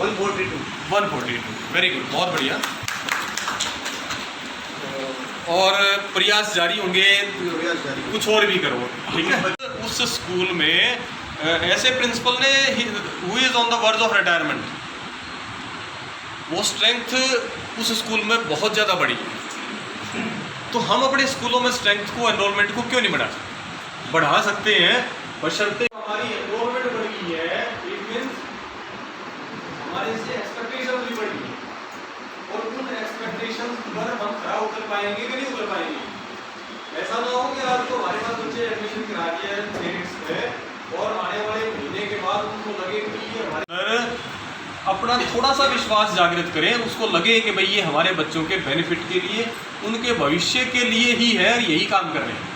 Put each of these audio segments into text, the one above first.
142। Very good, बहुत बढ़िया। और प्रयास जारी होंगे, कुछ और भी करो, ठीक है। उस स्कूल में ऐसे प्रिंसिपल ने who is on the verge of retirement, वो स्ट्रेंथ उस स्कूल में बहुत ज़्यादा बढ़ी है। तो हम अपने स्कूलों में स्ट्रेंथ को, एनरोलमेंट को क्यों नहीं बढ़ा सकते हैं, बशर्ते हमारी एनरोलमेंट बढ़ गई है, इट मींस हमारे से एक्सपेक्टेशन भी बढ़ी है, और उन एक्सपेक्टेशन पर हम खरा उतर पाएंगे कि नहीं उतर पाएंगे। ऐसा ना हो कि आज तो हमारे पास बच्चे एडमिशन करा दिया है क्लिनिक्स में, और आने वाले महीने के बाद उनको लगे कि ये हमारे, अपना थोड़ा सा विश्वास जागृत करें, उसको लगे कि भाई ये हमारे बच्चों के बेनिफिट के लिए, उनके भविष्य के लिए ही है, यही काम कर रहे हैं।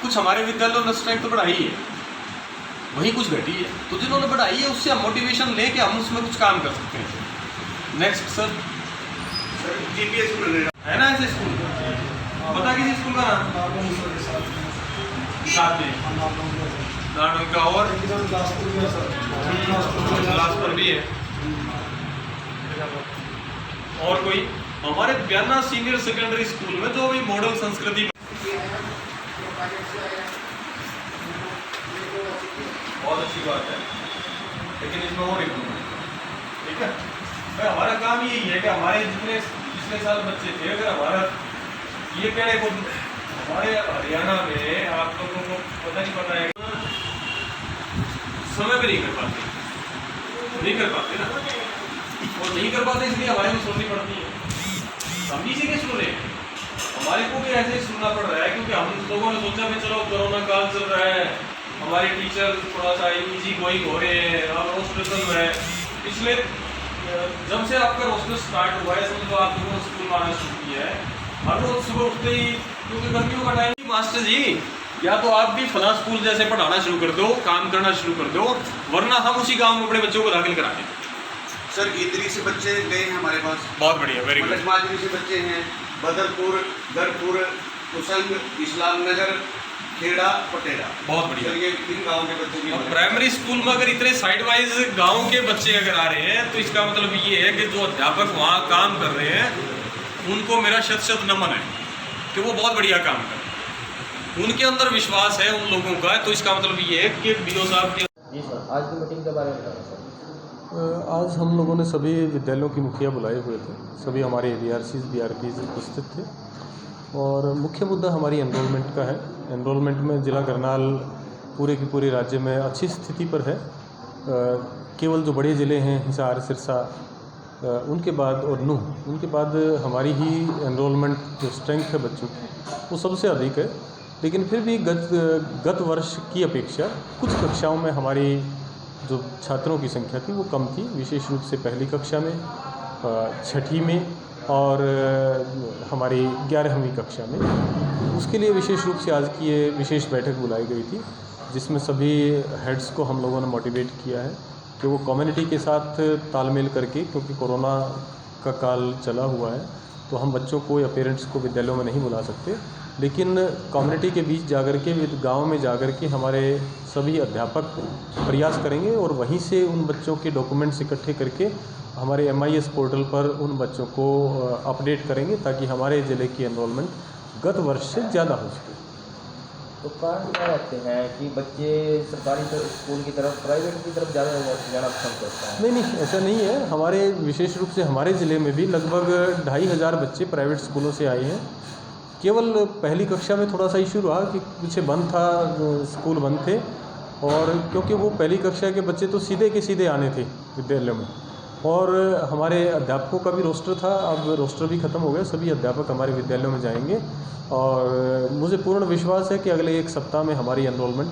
कुछ हमारे विद्यालयों ने स्ट्रेंथ तो बढ़ाई है, वहीं कुछ घटी है, तो जिन्होंने बढ़ाई है उससे हम मोटिवेशन लेके हम उसमें कुछ काम कर सकते हैं। नेक्स्ट सर, है ना ऐसे स्कूल, पता किसी स्कूल का नाम? साथ में का, और बिलासपुर भी है, और कोई हमारे बयाना सीनियर सेकेंडरी स्कूल में जो भी मॉडल संस्कृति, बहुत अच्छी बात है, लेकिन इसमें और इम्प्रूवमेंट, ठीक है भाई। हमारा काम यही है कि हमारे जितने पिछले साल बच्चे थे, अगर हमारा ये कहने को, हमारे हरियाणा में आप लोगों को पता है, समय पे नहीं कर पाते ना, और नहीं कर पाते इसलिए हमारे को सुननी पड़ती है। हम इसी के सुन रहे हैं, हमारे को भी ऐसे ही सुनना पड़ रहा है, क्योंकि हम लोगों ने सोचा कि चलो कोरोना काल चल रहा है, हमारे टीचर थोड़ा सा इजी गोइंग हो रहे हैं, और रोस्टर है। पिछले जब से आपका रोस्टर स्टार्ट हुआ है, समझ लो आप लोगों ने स्कूल में आना शुरू किया है, हर रोज सुबह उठते ही, क्योंकि गर्मियों का टाइम, मास्टर जी या तो आप भी फला स्कूल जैसे पढ़ाना शुरू कर दो, काम करना शुरू कर दो, वरना हम उसी गांव में अपने बच्चों को दाखिल करा दें। सर इंद्री से बच्चे गए हैं हमारे पास, बहुत बढ़िया, वेरी गुड। माजरी से बच्चे हैं, बदरपुर, गढ़पुर, कुसंग, इस्लाम नगर, खेड़ा, पटेरा, बहुत बढ़िया। ये 3 गाँव के बच्चे भी। प्राइमरी स्कूल में अगर इतने साइड वाइज गांव के बच्चे अगर आ रहे हैं, तो इसका मतलब ये है कि जो अध्यापक वहाँ काम कर रहे हैं उनको मेरा शत नमन है कि वो बहुत बढ़िया काम कर रहे हैं, उनके अंदर विश्वास है उन लोगों का। तो इसका मतलब ये है कि बीओ साहब के। जी सर, आज की मीटिंग के बारे में बताएं सर। आज हम लोगों ने सभी विद्यालयों की मुखिया बुलाए हुए थे, सभी हमारे BRPs उपस्थित थे, और मुख्य मुद्दा हमारी एनरोलमेंट का है। एनरोलमेंट में जिला करनाल पूरे की पूरे राज्य में अच्छी स्थिति पर है। केवल जो बड़े ज़िले हैं हिसार, सिरसा, उनके बाद और नूह, उनके बाद हमारी ही एनरोलमेंट जो स्ट्रेंथ है बच्चों की वो सबसे अधिक है। लेकिन फिर भी गत वर्ष की अपेक्षा कुछ कक्षाओं में हमारी जो छात्रों की संख्या थी वो कम थी, विशेष रूप से पहली कक्षा में, छठी में, और हमारी 11वीं कक्षा में। उसके लिए विशेष रूप से आज की ये विशेष बैठक बुलाई गई थी, जिसमें सभी हेड्स को हम लोगों ने मोटिवेट किया है कि वो कम्युनिटी के साथ तालमेल करके, क्योंकि कोरोना का काल चला हुआ है तो हम बच्चों को या पेरेंट्स को विद्यालयों में नहीं बुला सकते, लेकिन कम्युनिटी के बीच जाकर के, गांव में जाकर के हमारे सभी अध्यापक प्रयास करेंगे और वहीं से उन बच्चों के डॉक्यूमेंट्स इकट्ठे करके हमारे MIS पोर्टल पर उन बच्चों को अपडेट करेंगे, ताकि हमारे ज़िले की एनरोलमेंट गत वर्ष से ज़्यादा हो सके। तो कारण क्या रहते हैं कि बच्चे सरकारी स्कूल की तरफ, प्राइवेट की तरफ ज़्यादा जाना पसंद करते हैं? नहीं, ऐसा नहीं है। हमारे विशेष रूप से हमारे ज़िले में भी लगभग 2500 बच्चे प्राइवेट स्कूलों से आए हैं। केवल पहली कक्षा में थोड़ा सा इशू रहा कि पीछे बंद था, स्कूल बंद थे, और क्योंकि वो पहली कक्षा के बच्चे तो सीधे के सीधे आने थे विद्यालय में, और हमारे अध्यापकों का भी रोस्टर था, अब रोस्टर भी ख़त्म हो गया, सभी अध्यापक हमारे विद्यालयों में जाएंगे, और मुझे पूर्ण विश्वास है कि अगले 1 सप्ताह में हमारी एनरोलमेंट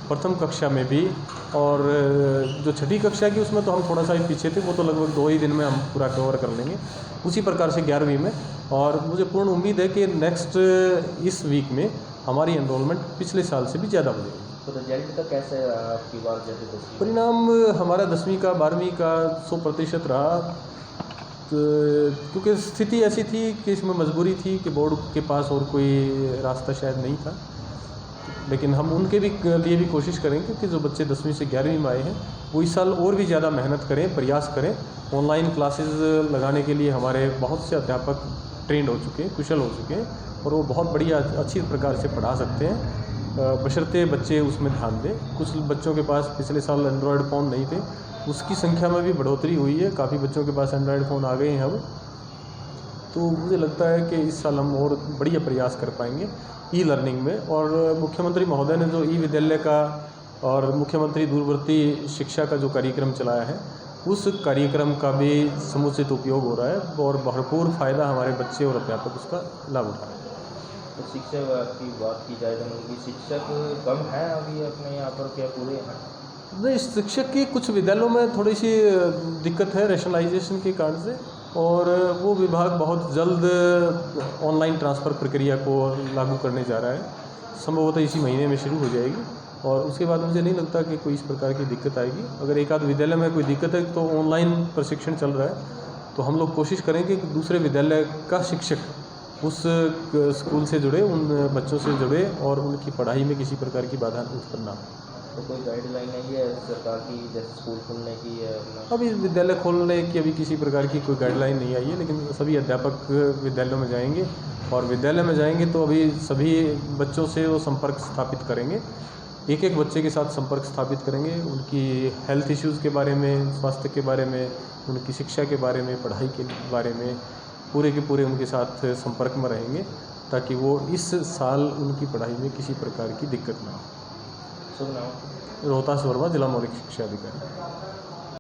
प्रथम कक्षा में भी, और जो छठी कक्षा की उसमें तो हम थोड़ा सा ही पीछे थे, वो तो लगभग 2 ही दिन में हम पूरा कवर कर लेंगे, उसी प्रकार से 11वीं में। और मुझे पूर्ण उम्मीद है कि नेक्स्ट इस वीक में हमारी एनरोलमेंट पिछले साल से भी ज़्यादा हो जाएगी। तो रिजल्ट का कैसे आपकी बार जैसे परिणाम हमारा 10वीं का 12वीं का 100% रहा, तो क्योंकि स्थिति ऐसी थी कि इसमें मजबूरी थी कि बोर्ड के पास और कोई रास्ता शायद नहीं था। लेकिन हम उनके भी लिए भी कोशिश करेंगे कि जो बच्चे 10वीं से 11वीं में आए हैं वो इस साल और भी ज़्यादा मेहनत करें, प्रयास करें। ऑनलाइन क्लासेस लगाने के लिए हमारे बहुत से अध्यापक ट्रेंड हो चुके हैं, कुशल हो चुके हैं और वो बहुत बढ़िया अच्छी प्रकार से पढ़ा सकते हैं, बशर्ते बच्चे उसमें ध्यान दें। कुछ बच्चों के पास पिछले साल एंड्रॉयड फ़ोन नहीं थे, उसकी संख्या में भी बढ़ोतरी हुई है, काफ़ी बच्चों के पास एंड्रॉयड फ़ोन आ गए हैं अब। तो मुझे लगता है कि इस साल हम और बढ़िया प्रयास कर पाएंगे ई लर्निंग में। और मुख्यमंत्री महोदय ने जो ई विद्यालय का और मुख्यमंत्री दूरवर्ती शिक्षा का जो कार्यक्रम चलाया है, उस कार्यक्रम का भी समुचित उपयोग हो रहा है और भरपूर फ़ायदा हमारे बच्चे और अध्यापक उसका लाभ उठा रहे हैं। तो शिक्षा विभाग की बात की जाए तो उनकी शिक्षक कम है अभी अपने यहाँ पर, क्या पूरे हैं? नहीं, शिक्षक की कुछ विद्यालयों में थोड़ी सी दिक्कत है रैशनलाइजेशन के कारण से, और वो विभाग बहुत जल्द ऑनलाइन ट्रांसफ़र प्रक्रिया को लागू करने जा रहा है, संभवतः इसी महीने में शुरू हो जाएगी और उसके बाद मुझे नहीं लगता कि कोई इस प्रकार की दिक्कत आएगी। अगर एक आध विद्यालय में कोई दिक्कत है तो ऑनलाइन प्रशिक्षण चल रहा है, तो हम लोग कोशिश करेंगे कि दूसरे विद्यालय का शिक्षक उस स्कूल से जुड़े, उन बच्चों से जुड़े और उनकी पढ़ाई में किसी प्रकार की बाधा उत्पन्न ना हो। तो कोई गाइडलाइन नहीं है सरकार की, जैसे स्कूल खोलने की है अपना? अभी विद्यालय खोलने की अभी किसी प्रकार की कोई गाइडलाइन नहीं आई है, लेकिन सभी अध्यापक विद्यालयों में जाएंगे और विद्यालय में जाएंगे तो अभी सभी बच्चों से वो संपर्क स्थापित करेंगे, एक एक बच्चे के साथ संपर्क स्थापित करेंगे, उनकी हेल्थ इश्यूज़ के बारे में, स्वास्थ्य के बारे में, उनकी शिक्षा के बारे में, पढ़ाई के बारे में पूरे के पूरे उनके साथ संपर्क में रहेंगे, ताकि वो इस साल उनकी पढ़ाई में किसी प्रकार की दिक्कत ना हो। शुभ नाम? रोहतास वर्मा, जिला मौलिक शिक्षा अधिकारी।